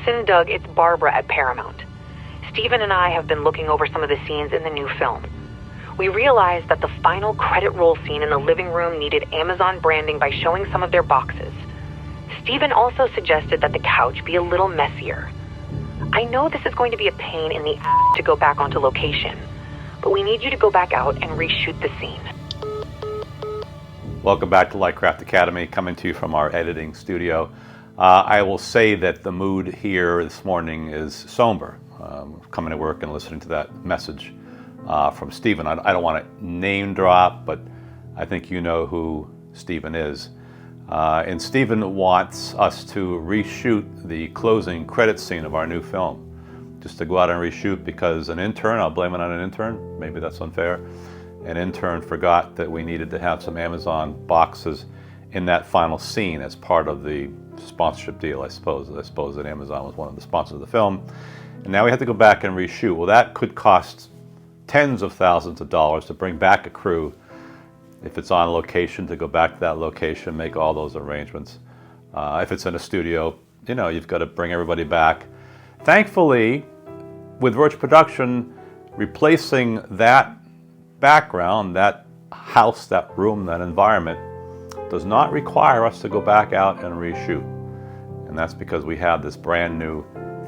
Listen, Doug, it's Barbara at Paramount. Steven and I have been looking over some of the scenes in the new film. We realized that the final credit roll scene in the living room needed Amazon branding by showing some of their boxes. Steven also suggested that the couch be a little messier. I know this is going to be a pain in the ass to go back onto location, but we need you to go back out and reshoot the scene. Welcome back to Lightcraft Academy, coming to you from our editing studio. I will say that the mood here this morning is somber. Coming to work and listening to that message from Steven. I don't want to name drop, but I think you know who Steven is. And Steven wants us to reshoot the closing credit scene of our new film. Just to go out and reshoot because an intern, I'll blame it on an intern, maybe that's unfair, an intern forgot that we needed to have some Amazon boxes in that final scene as part of the sponsorship deal, I suppose. I suppose that Amazon was one of the sponsors of the film. And now we have to go back and reshoot. Well, that could cost tens of thousands of dollars to bring back a crew if it's on location, to go back to that location, make all those arrangements. If it's in a studio, you know, you've got to bring everybody back. Thankfully, with virtual production, replacing that background, that house, that room, that environment, does not require us to go back out and reshoot. And that's because we have this brand new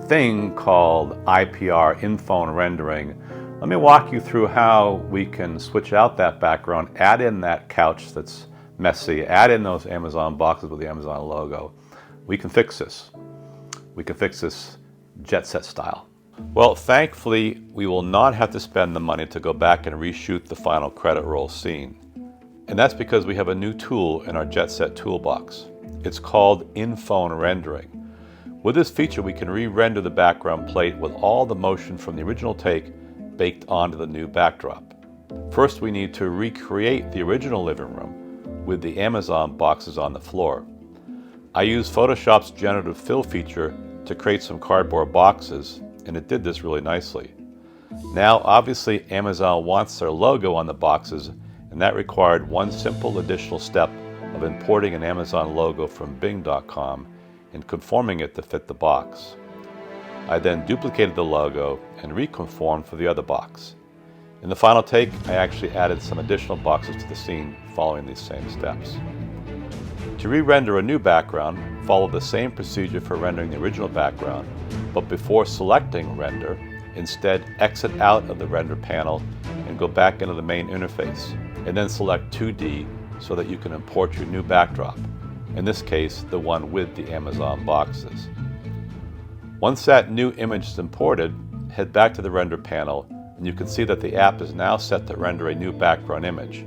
thing called IPR, in-phone rendering. Let me walk you through how we can switch out that background, add in that couch that's messy, add in those Amazon boxes with the Amazon logo. We can fix this. We can fix this Jetset style. Well, thankfully, we will not have to spend the money to go back and reshoot the final credit roll scene. And that's because we have a new tool in our Jetset toolbox. It's called in-phone rendering. With this feature, we can re-render the background plate with all the motion from the original take baked onto the new backdrop. First, we need to recreate the original living room with the Amazon boxes on the floor. I used Photoshop's generative fill feature to create some cardboard boxes, and it did this really nicely. Now, obviously, Amazon wants their logo on the boxes, and that required one simple additional step of importing an Amazon logo from Bing.com and conforming it to fit the box. I then duplicated the logo and reconformed for the other box. In the final take, I actually added some additional boxes to the scene following these same steps. To re-render a new background, follow the same procedure for rendering the original background, but before selecting render, instead exit out of the render panel and go back into the main interface, and then select 2D so that you can import your new backdrop, in this case, the one with the Amazon boxes. Once that new image is imported, head back to the render panel, and you can see that the app is now set to render a new background image.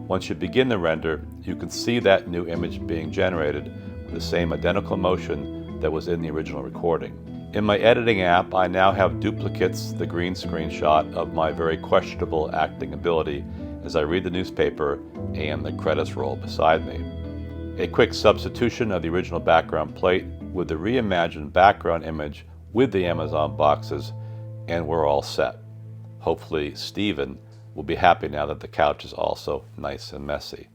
Once you begin the render, you can see that new image being generated with the same identical motion that was in the original recording. In my editing app, I now have duplicates the green screen shot of my very questionable acting ability as I read the newspaper and the credits roll beside me. A quick substitution of the original background plate with the reimagined background image with the Amazon boxes, and we're all set. Hopefully Steven will be happy now that the couch is also nice and messy.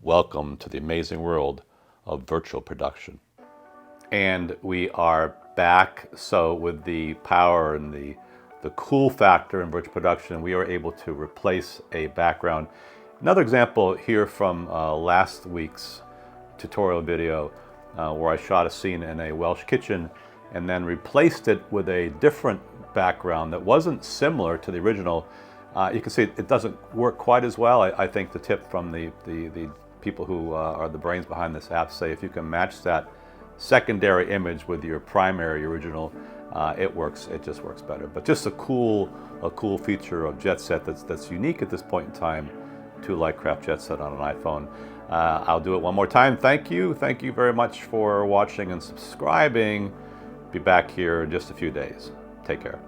Welcome to the amazing world of virtual production. And we are back. So with the power and the cool factor in virtual production, we are able to replace a background. Another example here from last week's tutorial video where I shot a scene in a Welsh kitchen and then replaced it with a different background that wasn't similar to the original. You can see it doesn't work quite as well. I think the tip from the people who are the brains behind this app say if you can match that secondary image with your primary original, it just works better. But just a cool feature of Jetset that's unique at this point in time to Lightcraft Jetset on an iPhone. I'll do it one more time. Thank you very much for watching and subscribing. Be back here in just a few days. Take care.